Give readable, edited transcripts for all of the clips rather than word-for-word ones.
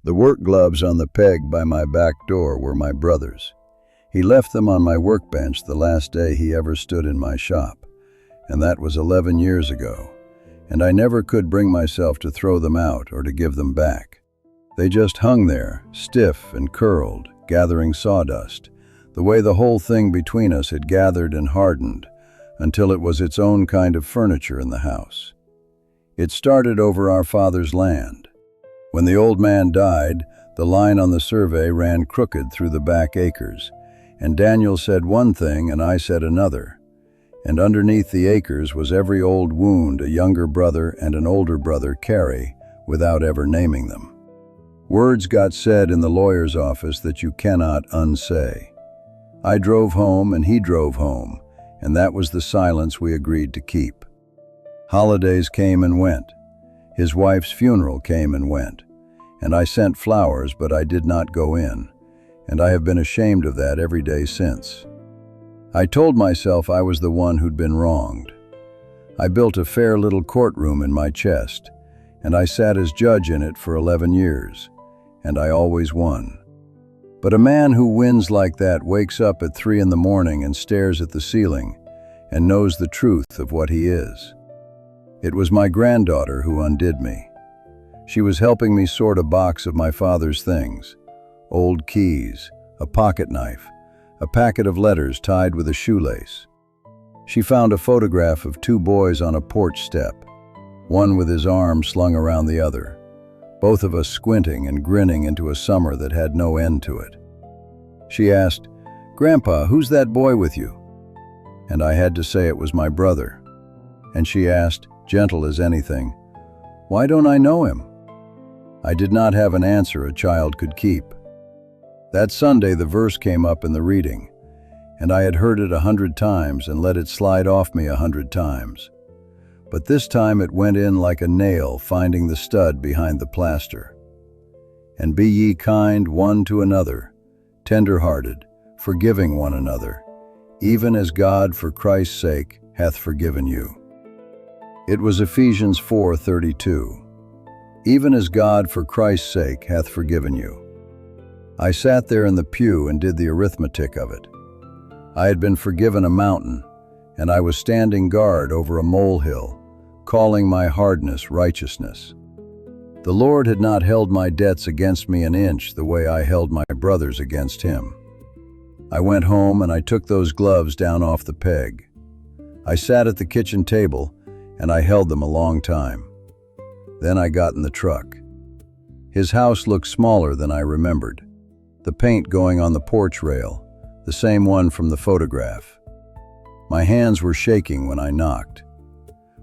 The work gloves on the peg by my back door were my brother's. He left them on my workbench the last day he ever stood in my shop, and that was 11 years ago, and I never could bring myself to throw them out or to give them back. They just hung there, stiff and curled, gathering sawdust, the way the whole thing between us had gathered and hardened, until it was its own kind of furniture in the house. It started over our father's land. When the old man died, the line on the survey ran crooked through the back acres, and Daniel said one thing and I said another. And underneath the acres was every old wound a younger brother and an older brother carry without ever naming them. Words got said in the lawyer's office that you cannot unsay. I drove home and he drove home, and that was the silence we agreed to keep. Holidays came and went. His wife's funeral came and went, and I sent flowers, but I did not go in, and I have been ashamed of that every day since. I told myself I was the one who'd been wronged. I built a fair little courtroom in my chest, and I sat as judge in it for 11 years, and I always won. But a man who wins like that wakes up at 3 in the morning and stares at the ceiling and knows the truth of what he is. It was my granddaughter who undid me. She was helping me sort a box of my father's things: old keys, a pocket knife, a packet of letters tied with a shoelace. She found a photograph of 2 boys on a porch step, one with his arm slung around the other, both of us squinting and grinning into a summer that had no end to it. She asked, "Grandpa, who's that boy with you?" And I had to say it was my brother. And she asked, gentle as anything, "Why don't I know him?" I did not have an answer a child could keep. That Sunday the verse came up in the reading, and I had heard it 100 times and let it slide off me 100 times. But this time it went in like a nail finding the stud behind the plaster. "And be ye kind one to another, tender-hearted, forgiving one another, even as God for Christ's sake hath forgiven you." It was Ephesians 4:32. Even as God for Christ's sake hath forgiven you. I sat there in the pew and did the arithmetic of it. I had been forgiven a mountain, and I was standing guard over a molehill, calling my hardness righteousness. The Lord had not held my debts against me an inch the way I held my brother's against him. I went home and I took those gloves down off the peg. I sat at the kitchen table and I held them a long time. Then I got in the truck. His house looked smaller than I remembered. The paint going on the porch rail, the same one from the photograph. My hands were shaking when I knocked.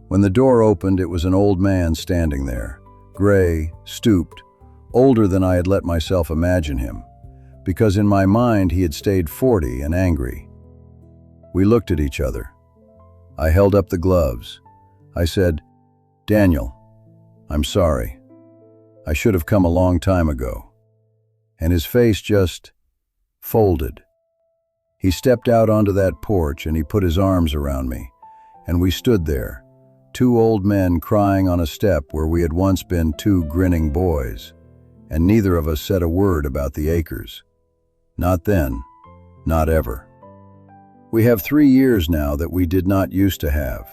When the door opened, it was an old man standing there, gray, stooped, older than I had let myself imagine him, because in my mind he had stayed 40 and angry. We looked at each other. I held up the gloves. I said, "Daniel, I'm sorry. I should have come a long time ago." And his face just folded. He stepped out onto that porch and he put his arms around me, and we stood there, 2 old men crying on a step where we had once been 2 grinning boys, and neither of us said a word about the acres. Not then, not ever. We have 3 years now that we did not used to have.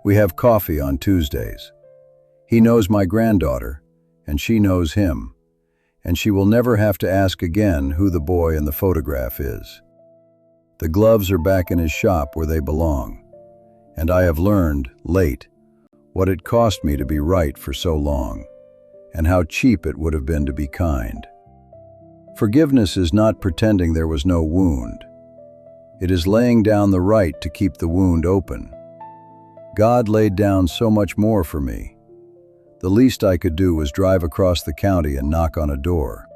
We have coffee on Tuesdays. He knows my granddaughter, and she knows him, and she will never have to ask again who the boy in the photograph is. The gloves are back in his shop where they belong, and I have learned, late, what it cost me to be right for so long, and how cheap it would have been to be kind. Forgiveness is not pretending there was no wound. It is laying down the right to keep the wound open. God laid down so much more for me. The least I could do was drive across the county and knock on a door.